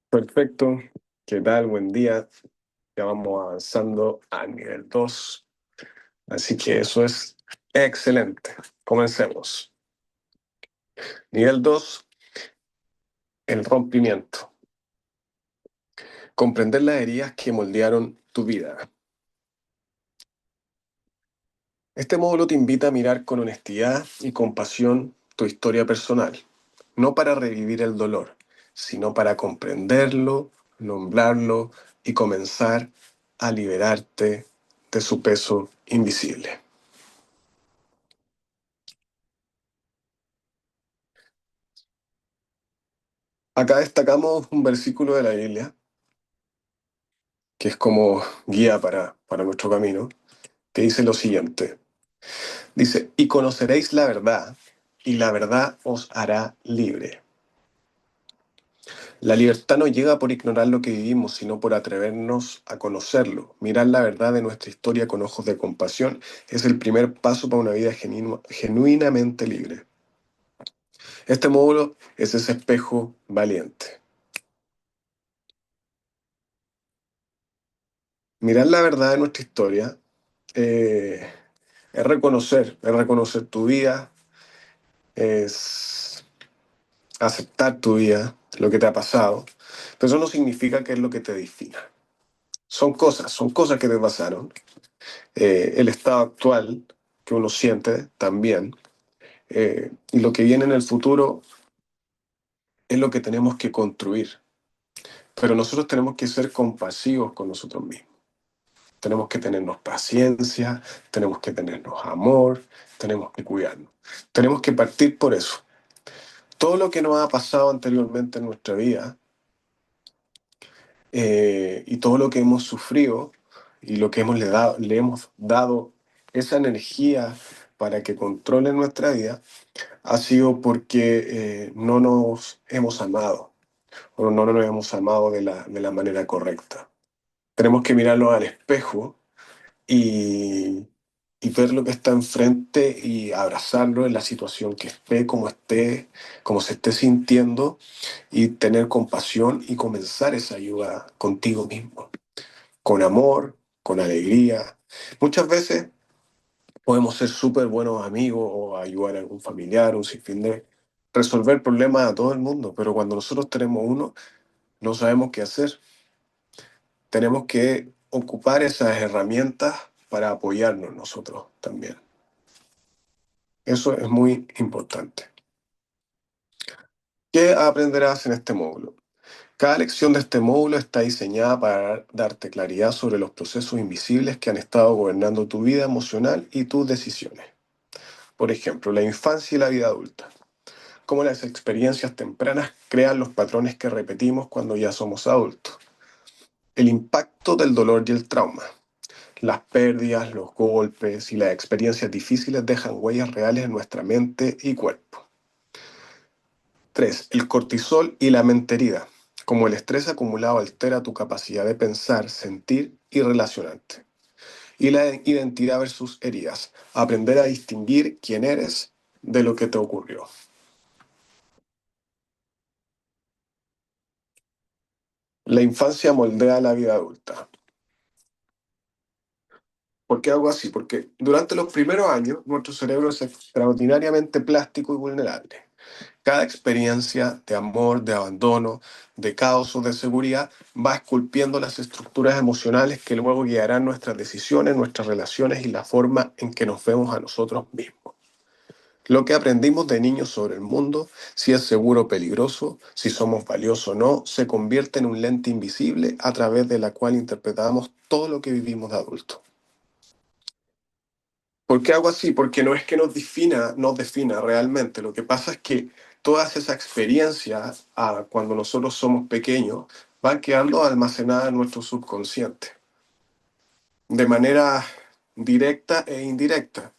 Perfecto. ¿Qué tal? Buen día. Ya vamos avanzando a nivel 2. Así que eso es excelente. Comencemos. Nivel 2, el rompimiento. Comprender las heridas que moldearon tu vida. Este módulo te invita a mirar con honestidad y compasión tu historia personal, no para revivir el dolor, sino para comprenderlo, nombrarlo y comenzar a liberarte de su peso invisible. Acá destacamos un versículo de la Biblia, que es como guía para nuestro camino, que dice lo siguiente. Dice, y conoceréis la verdad, y la verdad os hará libre. La libertad no llega por ignorar lo que vivimos, sino por atrevernos a conocerlo. Mirar la verdad de nuestra historia con ojos de compasión es el primer paso para una vida genuinamente libre. Este módulo es ese espejo valiente. Mirar la verdad de nuestra historia eh, es reconocer tu vida, es aceptar tu vida, lo que te ha pasado, pero eso no significa que es lo que te defina. Son cosas que te pasaron. El estado actual que uno siente también, y lo que viene en el futuro es lo que tenemos que construir. Pero nosotros tenemos que ser compasivos con nosotros mismos. Tenemos que tenernos paciencia, tenemos que tenernos amor, tenemos que cuidarnos. Tenemos que partir por eso. Todo lo que nos ha pasado anteriormente en nuestra vida y todo lo que hemos sufrido y lo que le hemos dado esa energía para que controle nuestra vida, ha sido porque no nos hemos amado o no nos hemos amado de la manera correcta. Tenemos que mirarlo al espejo y, y ver lo que está enfrente y abrazarlo en la situación que esté, como se esté sintiendo y tener compasión y comenzar esa ayuda contigo mismo, con amor, con alegría. Muchas veces podemos ser súper buenos amigos o ayudar a algún familiar, un sinfín de resolver problemas a todo el mundo, pero cuando nosotros tenemos uno, no sabemos qué hacer. Tenemos que ocupar esas herramientas para apoyarnos nosotros también. Eso es muy importante. ¿Qué aprenderás en este módulo? Cada lección de este módulo está diseñada para darte claridad sobre los procesos invisibles que han estado gobernando tu vida emocional y tus decisiones. Por ejemplo, la infancia y la vida adulta. Cómo las experiencias tempranas crean los patrones que repetimos cuando ya somos adultos. El impacto del dolor y el trauma. Las pérdidas, los golpes y las experiencias difíciles dejan huellas reales en nuestra mente y cuerpo. 3. El cortisol y la mente herida. Como el estrés acumulado altera tu capacidad de pensar, sentir y relacionarte. Y la identidad versus heridas. Aprender a distinguir quién eres de lo que te ocurrió. La infancia moldea la vida adulta. ¿Por qué hago así? Porque durante los primeros años nuestro cerebro es extraordinariamente plástico y vulnerable. Cada experiencia de amor, de abandono, de caos o de seguridad va esculpiendo las estructuras emocionales que luego guiarán nuestras decisiones, nuestras relaciones y la forma en que nos vemos a nosotros mismos. Lo que aprendimos de niños sobre el mundo, si es seguro o peligroso, si somos valiosos o no, se convierte en un lente invisible a través de la cual interpretamos todo lo que vivimos de adultos. ¿Por qué hago así? Porque no es que nos defina realmente. Lo que pasa es que todas esas experiencias, cuando nosotros somos pequeños, van quedando almacenadas en nuestro subconsciente, de manera directa e indirecta.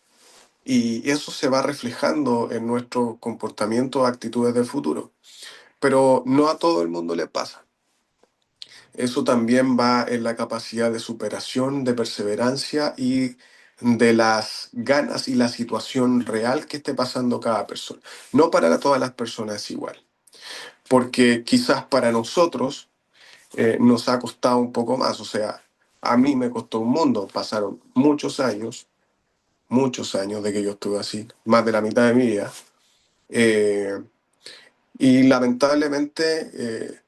Y eso se va reflejando en nuestro comportamiento o actitudes del futuro. Pero no a todo el mundo le pasa. Eso también va en la capacidad de superación, de perseverancia y de las ganas y la situación real que esté pasando cada persona. No para todas las personas es igual, porque quizás para nosotros nos ha costado un poco más. O sea, a mí me costó un mundo, pasaron muchos años de que yo estuve así, más de la mitad de mi vida. Eh, y lamentablemente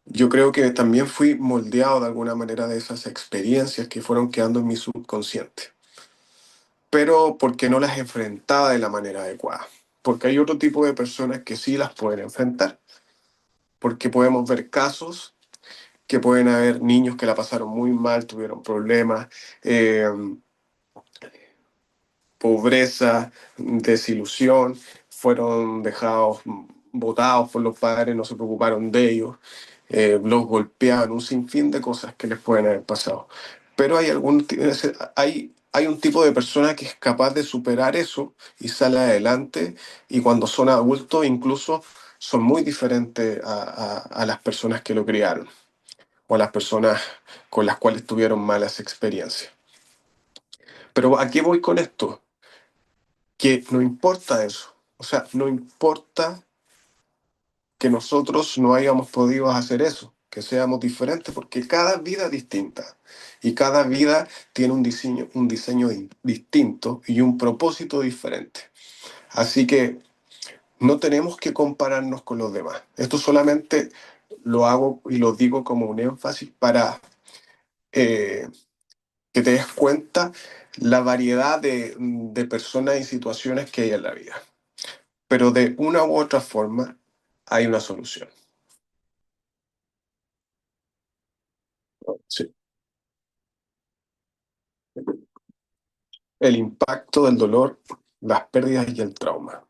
yo creo que también fui moldeado de alguna manera de esas experiencias que fueron quedando en mi subconsciente, pero porque no las enfrentaba de la manera adecuada. Porque hay otro tipo de personas que sí las pueden enfrentar, porque podemos ver casos que pueden haber niños que la pasaron muy mal, tuvieron problemas, eh, pobreza, desilusión, fueron dejados botados por los padres, no se preocuparon de ellos, los golpeaban, un sinfín de cosas que les pueden haber pasado. Pero hay un tipo de persona que es capaz de superar eso y sale adelante, y cuando son adultos incluso son muy diferentes a las personas que lo criaron o a las personas con las cuales tuvieron malas experiencias. Pero ¿a qué voy con esto? Que no importa eso. O sea, no importa que nosotros no hayamos podido hacer eso, que seamos diferentes, porque cada vida es distinta y cada vida tiene un diseño distinto y un propósito diferente. Así que no tenemos que compararnos con los demás. Esto solamente lo hago y lo digo como un énfasis para eh, que te des cuenta la variedad de personas y situaciones que hay en la vida. Pero de una u otra forma hay una solución. Sí. El impacto del dolor, las pérdidas y el trauma.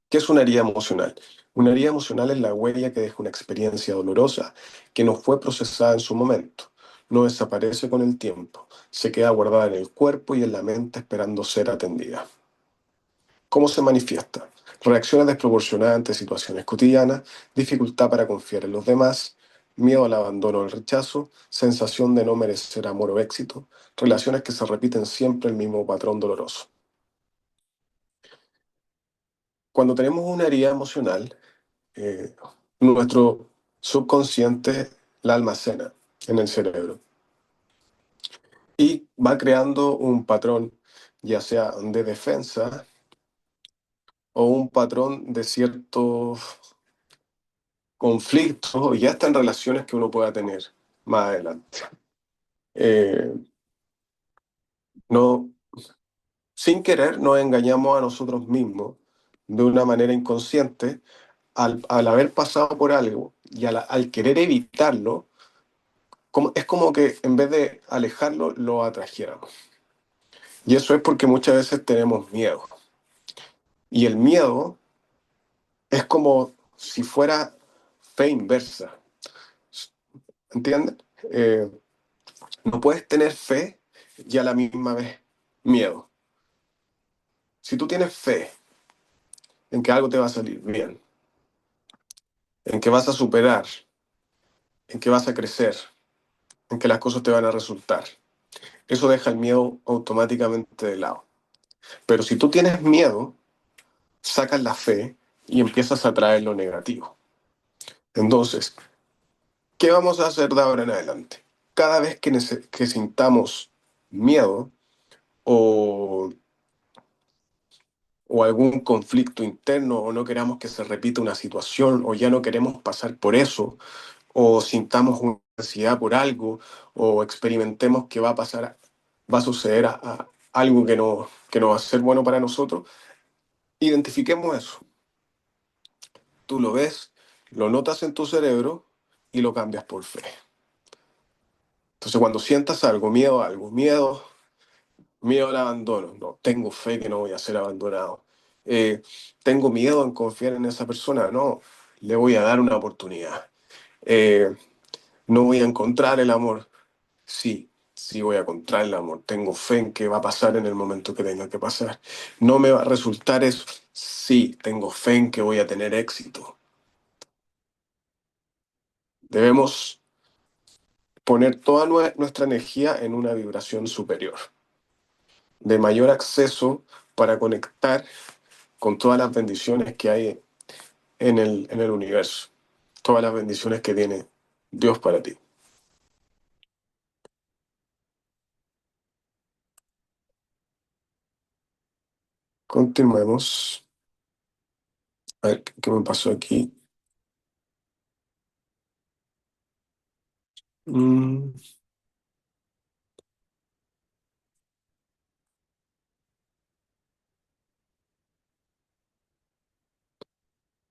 ¿Qué es una herida emocional? Una herida emocional es la huella que deja una experiencia dolorosa que no fue procesada en su momento. No desaparece con el tiempo, se queda guardada en el cuerpo y en la mente esperando ser atendida. ¿Cómo se manifiesta? Reacciones desproporcionadas ante situaciones cotidianas, dificultad para confiar en los demás, miedo al abandono o el rechazo, sensación de no merecer amor o éxito, relaciones que se repiten siempre el mismo patrón doloroso. Cuando tenemos una herida emocional, eh, nuestro subconsciente la almacena en el cerebro y va creando un patrón, ya sea de defensa o un patrón de ciertos conflictos y hasta en relaciones que uno pueda tener más adelante. Eh, no, sin querer nos engañamos a nosotros mismos de una manera inconsciente al haber pasado por algo y al querer evitarlo, es como que en vez de alejarlo, lo atrajéramos. Y eso es porque muchas veces tenemos miedo. Y el miedo es como si fuera fe inversa, ¿entiendes? No puedes tener fe y a la misma vez miedo. Si tú tienes fe en que algo te va a salir bien, en que vas a superar, en que vas a crecer, en que las cosas te van a resultar, eso deja el miedo automáticamente de lado. Pero si tú tienes miedo, sacas la fe y empiezas a traer lo negativo. Entonces, ¿qué vamos a hacer de ahora en adelante? Cada vez que sintamos miedo o, o algún conflicto interno o no queramos que se repita una situación o ya no queremos pasar por eso, o sintamos una ansiedad por algo, o experimentemos que va a suceder algo que no va a ser bueno para nosotros, identifiquemos eso. Tú lo ves, lo notas en tu cerebro y lo cambias por fe. Entonces, cuando sientas algo, miedo al abandono, no, tengo fe que no voy a ser abandonado. Eh, tengo miedo en confiar en esa persona, no, le voy a dar una oportunidad. Eh, no voy a encontrar el amor. Sí, sí voy a encontrar el amor. Tengo fe en que va a pasar en el momento que tenga que pasar. No me va a resultar eso. Sí, tengo fe en que voy a tener éxito. Debemos poner toda nuestra energía en una vibración superior, de mayor acceso para conectar con todas las bendiciones que hay en el universo, todas las bendiciones que tiene. Dios para ti. Continuemos. A ver, ¿qué me pasó aquí? Mm,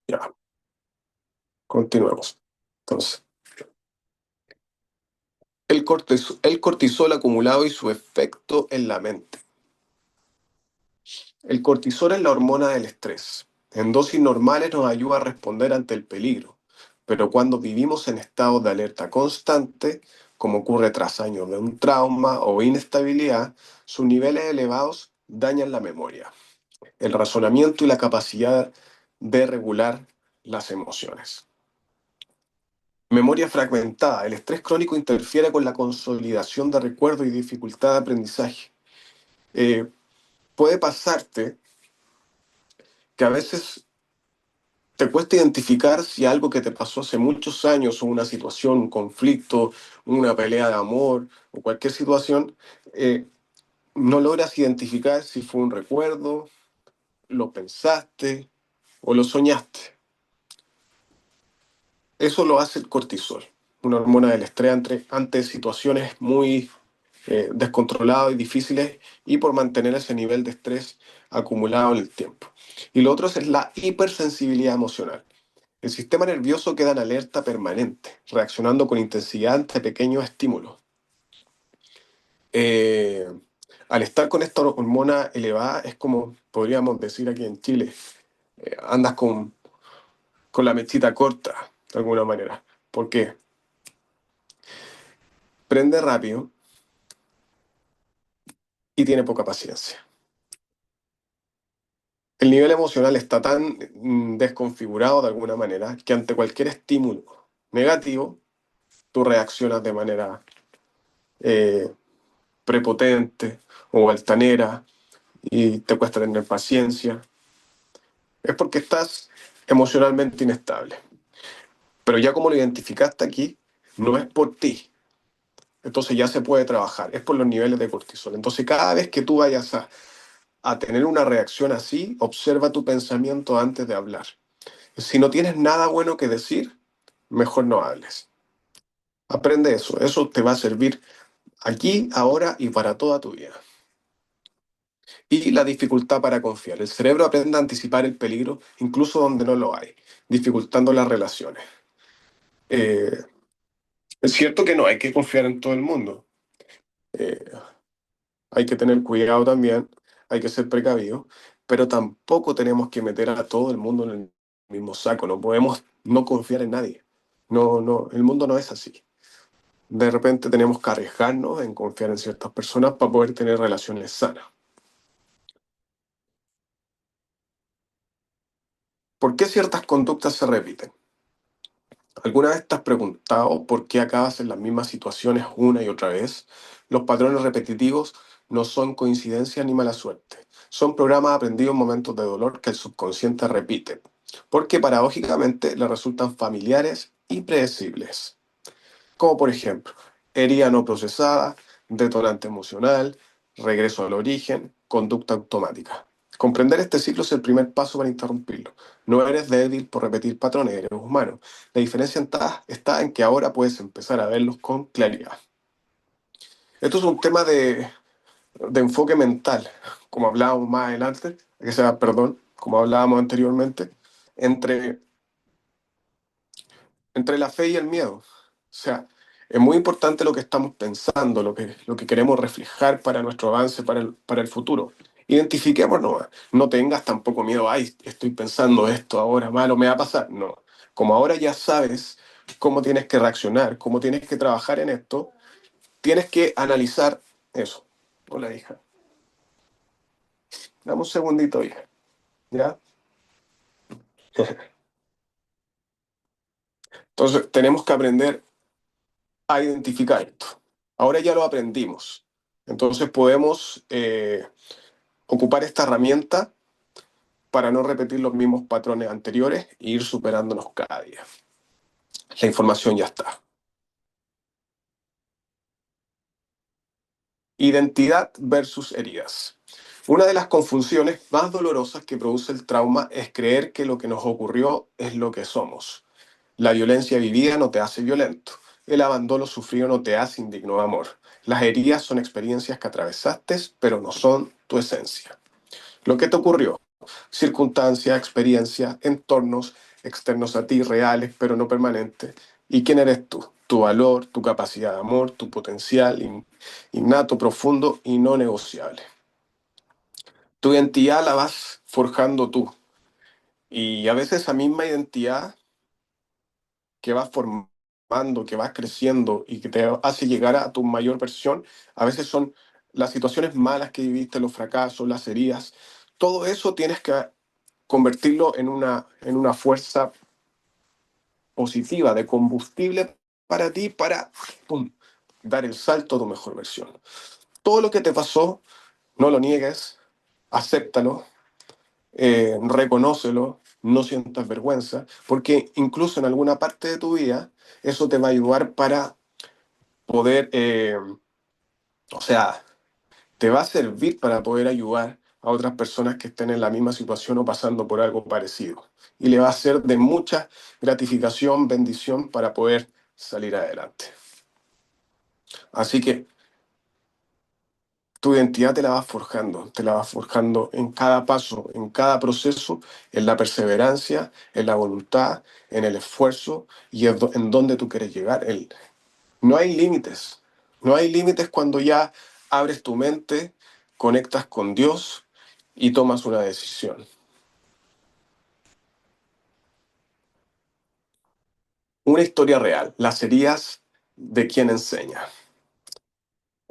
ya, continuemos. Entonces, el cortisol acumulado y su efecto en la mente. El cortisol es la hormona del estrés. En dosis normales nos ayuda a responder ante el peligro, pero cuando vivimos en estados de alerta constante, como ocurre tras años de un trauma o inestabilidad, sus niveles elevados dañan la memoria, el razonamiento y la capacidad de regular las emociones. Memoria fragmentada. El estrés crónico interfiere con la consolidación de recuerdos y dificultad de aprendizaje. Eh, Puede pasarte que a veces te cuesta identificar si algo que te pasó hace muchos años o una situación, un conflicto, una pelea de amor o cualquier situación, eh, no logras identificar si fue un recuerdo, lo pensaste o lo soñaste. Eso lo hace el cortisol, una hormona del estrés ante situaciones muy descontroladas y difíciles y por mantener ese nivel de estrés acumulado en el tiempo. Y lo otro es la hipersensibilidad emocional. El sistema nervioso queda en alerta permanente, reaccionando con intensidad ante pequeños estímulos. Eh, Al estar con esta hormona elevada, es como podríamos decir aquí en Chile, andas con la mechita corta, de alguna manera. ¿Por qué? Prende rápido y tiene poca paciencia. El nivel emocional está tan desconfigurado de alguna manera que ante cualquier estímulo negativo, tú reaccionas de manera eh, prepotente o altanera y te cuesta tener paciencia. Es porque estás emocionalmente inestable. Pero ya como lo identificaste aquí, no es por ti. Entonces ya se puede trabajar, es por los niveles de cortisol. Entonces cada vez que tú vayas a tener una reacción así, observa tu pensamiento antes de hablar. Si no tienes nada bueno que decir, mejor no hables. Aprende eso, eso te va a servir aquí, ahora y para toda tu vida. Y la dificultad para confiar. El cerebro aprende a anticipar el peligro incluso donde no lo hay, dificultando las relaciones. Eh, es cierto que no hay que confiar en todo el mundo. Eh, Hay que tener cuidado también, hay que ser precavido, pero tampoco tenemos que meter a todo el mundo en el mismo saco. No podemos no confiar en nadie. No, no, el mundo no es así. De repente tenemos que arriesgarnos en confiar en ciertas personas para poder tener relaciones sanas. ¿Por qué ciertas conductas se repiten? ¿Alguna vez te has preguntado por qué acabas en las mismas situaciones una y otra vez? Los patrones repetitivos no son coincidencia ni mala suerte. Son programas aprendidos en momentos de dolor que el subconsciente repite, porque paradójicamente le resultan familiares y predecibles. Como por ejemplo, herida no procesada, detonante emocional, regreso al origen, conducta automática. Comprender este ciclo es el primer paso para interrumpirlo. No eres débil por repetir patrones, eres humano. La diferencia está en que ahora puedes empezar a verlos con claridad. Esto es un tema de enfoque mental, como hablábamos más adelante, que sea, perdón, como hablábamos anteriormente, entre la fe y el miedo. O sea, es muy importante lo que estamos pensando, lo que queremos reflejar para nuestro avance, para el futuro. Identifiquémonos nomás. No tengas tampoco miedo, ay, estoy pensando esto ahora, malo me va a pasar. No. Como ahora ya sabes cómo tienes que reaccionar, cómo tienes que trabajar en esto, tienes que analizar eso. Hola, hija. Dame un segundito, hija. ¿Ya? Entonces, tenemos que aprender a identificar esto. Ahora ya lo aprendimos. Entonces podemos ocupar esta herramienta para no repetir los mismos patrones anteriores e ir superándonos cada día. La información ya está. Identidad versus heridas. Una de las confusiones más dolorosas que produce el trauma es creer que lo que nos ocurrió es lo que somos. La violencia vivida no te hace violento. El abandono sufrido no te hace indigno de amor. Las heridas son experiencias que atravesaste, pero no son tu esencia. Lo que te ocurrió, circunstancias, experiencias, entornos externos a ti, reales pero no permanentes. ¿Y quién eres tú? Tu valor, tu capacidad de amor, tu potencial innato, profundo y no negociable. Tu identidad la vas forjando tú. Y a veces esa misma identidad que vas formando, que vas creciendo y que te hace llegar a tu mayor versión, a veces son las situaciones malas que viviste, los fracasos, las heridas. Todo eso tienes que convertirlo en una fuerza positiva, de combustible para ti, para pum, dar el salto a tu mejor versión. Todo lo que te pasó, no lo niegues, acéptalo, reconócelo, no sientas vergüenza, porque incluso en alguna parte de tu vida eso te va a ayudar para poder, o sea, te va a servir para poder ayudar a otras personas que estén en la misma situación o pasando por algo parecido. Y le va a ser de mucha gratificación, bendición para poder salir adelante. Así que tu identidad te la vas forjando en cada paso, en cada proceso, en la perseverancia, en la voluntad, en el esfuerzo y en donde tú quieres llegar. No hay límites, no hay límites cuando ya abres tu mente, conectas con Dios y tomas una decisión. Una historia real, las heridas de quien enseña.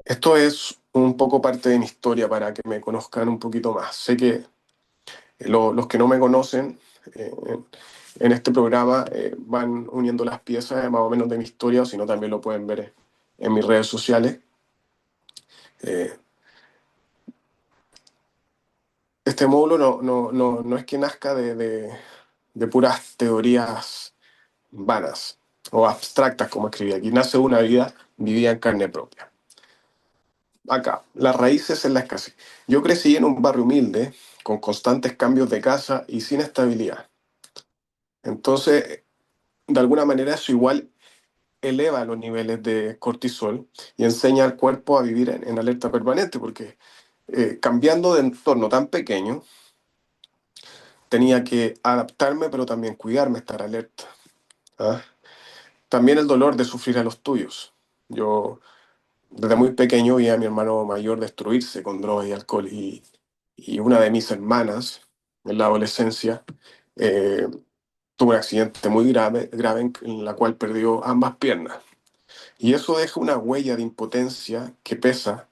Esto es un poco parte de mi historia para que me conozcan un poquito más. Sé que los que no me conocen en este programa van uniendo las piezas más o menos de mi historia, o si no también lo pueden ver en mis redes sociales. Eh, este módulo no es que nazca de puras teorías vanas o abstractas, como escribí aquí. Nace una vida vivida en carne propia. Acá, las raíces en la escasez. Yo crecí en un barrio humilde, con constantes cambios de casa y sin estabilidad. Entonces, de alguna manera eso igual eleva los niveles de cortisol y enseña al cuerpo a vivir en alerta permanente, porque cambiando de entorno tan pequeño, tenía que adaptarme, pero también cuidarme, estar alerta. ¿Ah? También el dolor de sufrir a los tuyos. Yo desde muy pequeño vi a mi hermano mayor destruirse con drogas y alcohol y una de mis hermanas en la adolescencia eh, tuvo un accidente muy grave en la cual perdió ambas piernas. Y eso deja una huella de impotencia que pesa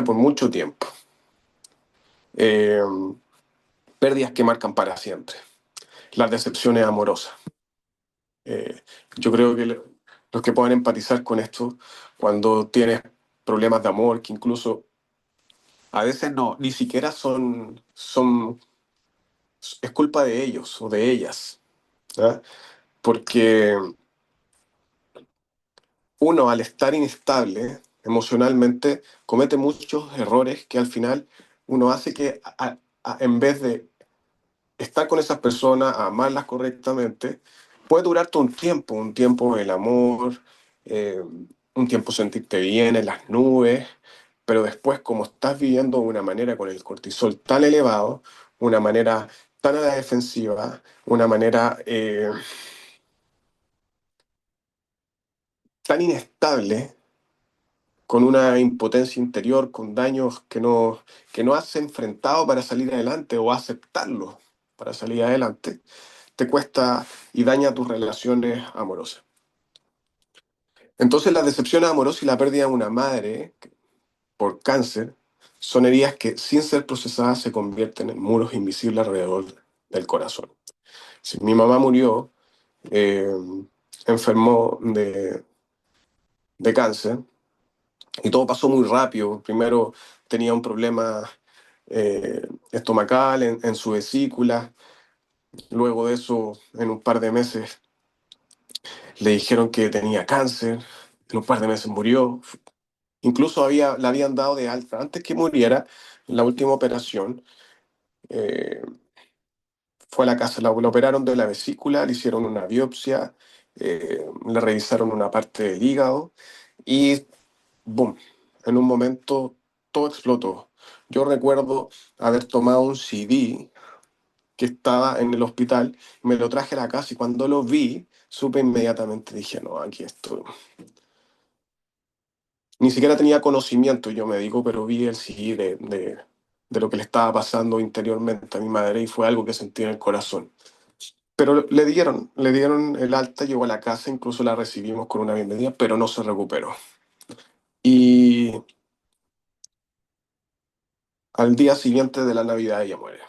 por mucho tiempo. Eh, Pérdidas que marcan para siempre. Las decepciones amorosas. Eh, yo creo que los que puedan empatizar con esto, cuando tienes problemas de amor, que incluso a veces no, ni siquiera es culpa de ellos o de ellas, ¿ah? Porque uno al estar inestable emocionalmente comete muchos errores que al final uno hace que en vez de estar con esas personas, amarlas correctamente, puede durarte un tiempo el amor, un tiempo sentirte bien en las nubes, pero después como estás viviendo de una manera con el cortisol tan elevado, una manera tan a la defensiva, una manera tan inestable, con una impotencia interior, con daños que no has enfrentado para salir adelante o aceptarlos para salir adelante, te cuesta y daña tus relaciones amorosas. Entonces, las decepciones amorosas y la pérdida de una madre por cáncer son heridas que, sin ser procesadas, se convierten en muros invisibles alrededor del corazón. Si mi mamá murió, eh, enfermó de cáncer y todo pasó muy rápido. Primero tenía un problema estomacal en su vesícula. Luego de eso, en un par de meses, le dijeron que tenía cáncer. En un par de meses murió. Incluso le habían dado de alta antes que muriera, en la última operación. eh, Fue a la casa, la operaron de la vesícula, le hicieron una biopsia, le revisaron una parte del hígado y ¡boom! En un momento todo explotó. Yo recuerdo haber tomado un CD que estaba en el hospital, me lo traje a la casa y cuando lo vi, supe inmediatamente, dije, no, aquí estoy. Ni siquiera tenía conocimiento, yo médico, pero vi el CD de lo que le estaba pasando interiormente a mi madre y fue algo que sentí en el corazón. Pero le dieron el alta, llegó a la casa, incluso la recibimos con una bienvenida, pero no se recuperó. Y al día siguiente de la Navidad ella muere.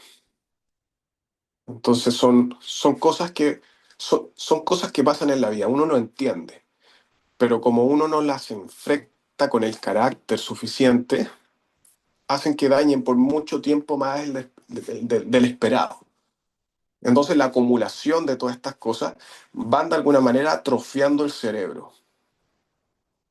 Entonces son cosas que pasan en la vida, uno no entiende, pero como uno no las enfrenta con el carácter suficiente, hacen que dañen por mucho tiempo más del esperado. Entonces la acumulación de todas estas cosas van de alguna manera atrofiando el cerebro.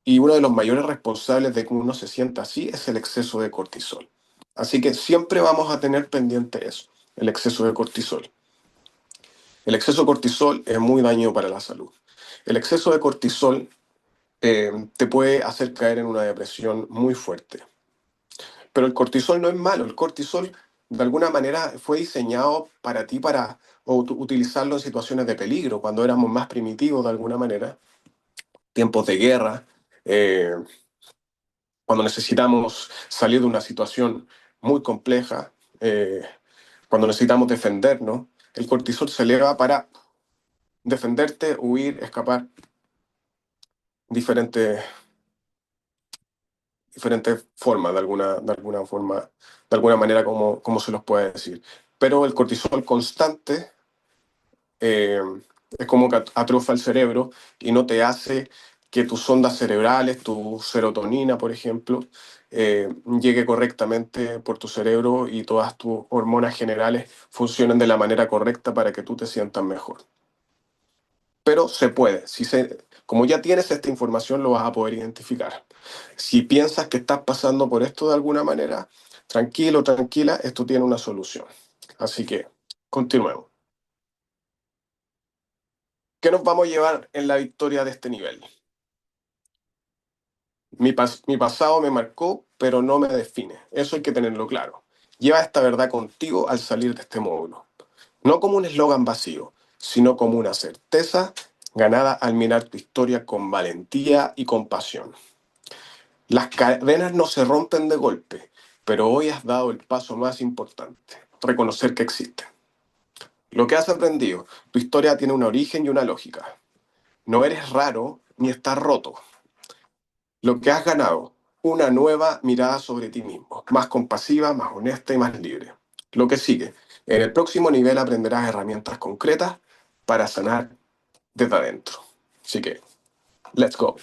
Y uno de los mayores responsables de que uno se sienta así es el exceso de cortisol. Así que siempre vamos a tener pendiente eso, el exceso de cortisol. El exceso de cortisol es muy dañino para la salud. El exceso de cortisol te puede hacer caer en una depresión muy fuerte. Pero el cortisol no es malo. El cortisol, de alguna manera, fue diseñado para ti para utilizarlo en situaciones de peligro, cuando éramos más primitivos, de alguna manera, tiempos de guerra, eh, cuando necesitamos salir de una situación muy compleja, cuando necesitamos defendernos. El cortisol se eleva para defenderte, huir, escapar, diferentes, diferentes formas, de alguna forma, de alguna manera, como se los puede decir. Pero el cortisol constante eh, es como que atrofia el cerebro y no te hace que tus ondas cerebrales, tu serotonina, por ejemplo, llegue correctamente por tu cerebro y todas tus hormonas generales funcionen de la manera correcta para que tú te sientas mejor. Pero se puede. Como ya tienes esta información, lo vas a poder identificar. Si piensas que estás pasando por esto de alguna manera, tranquilo, tranquila, esto tiene una solución. Así que, continuemos. ¿Qué nos vamos a llevar en la victoria de este nivel? Mi pasado me marcó, pero no me define. Eso hay que tenerlo claro. Lleva esta verdad contigo al salir de este módulo. No como un eslogan vacío, sino como una certeza ganada al mirar tu historia con valentía y compasión. Las cadenas no se rompen de golpe, pero hoy has dado el paso más importante, reconocer que existen. Lo que has aprendido, tu historia tiene un origen y una lógica. No eres raro ni estás roto. Lo que has ganado, una nueva mirada sobre ti mismo, más compasiva, más honesta y más libre. Lo que sigue, en el próximo nivel aprenderás herramientas concretas para sanar desde adentro. Así que, let's go.